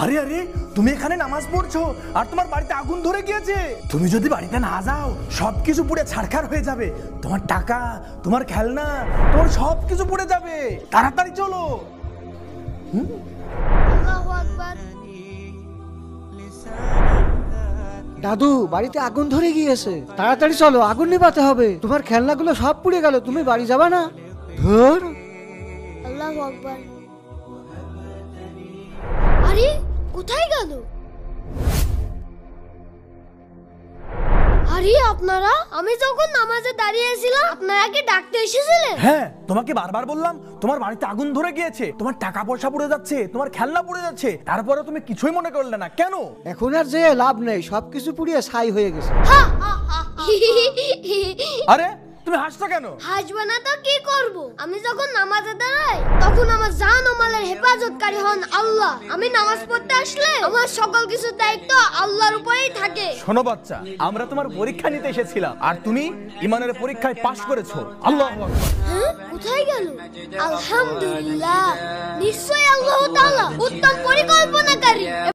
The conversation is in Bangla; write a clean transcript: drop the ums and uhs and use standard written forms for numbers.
আরে আরে, তুমি এখানে নামাজ পড়ছো আর তোমার বাড়িতে আগুন ধরে গিয়েছে। তুমি যদি বাড়িতে না যাও সবকিছু পুড়ে ছারখার হয়ে যাবে। তোমার টাকা, তোমার খেলনা, তোমার সবকিছু পুড়ে যাবে। তাড়াতাড়ি চলো। আল্লাহু আকবার। দাদু, বাড়িতে আগুন ধরে গিয়েছে, তাড়াতাড়ি চলো, আগুন নিভাতে হবে। তোমার খেলনাগুলো সব পুড়ে গেল, তুমি বাড়ি যাবা না? ধর। আল্লাহু আকবার। আরে কোথায় গেল? আরে আপনারা, আমি যখন নামাজে দাঁড়িয়েছিলাম আপনারা কি ডাকতে এসেছিলেন? হ্যাঁ, তোমাকে বারবার বললাম তোমার বাড়িতে আগুন ধরে গিয়েছে, তোমার টাকা পয়সা পুড়ে যাচ্ছে, তোমার খেলনা পুড়ে যাচ্ছে, তারপরে তুমি কিছুই মনে করলে না কেন? এখন আর যে লাভ নেই, সবকিছু পুড়িয়ে ছাই হয়ে গেছে। আরে তুমি হাসছো কেন? হাসবে না তো কি করব? আমি যখন নামাজে দাঁড়াই তখন আমার জান ও মালের হেফাজতকারী হন আল্লাহ। আমি নামাজ পড়তে আসলে আমার সকল কিছুর দায়িত্ব আল্লাহর উপরেই থাকে। শোনো বাচ্চা, আমরা তোমার পরীক্ষা নিতে এসেছিলাম আর তুমি ঈমানের পরীক্ষায় পাশ করেছো। আল্লাহু আকবার। হ্যাঁ, কোথায় গেল? আলহামদুলিল্লাহ, নিশ্চয়ই আল্লাহ তাআলা উত্তম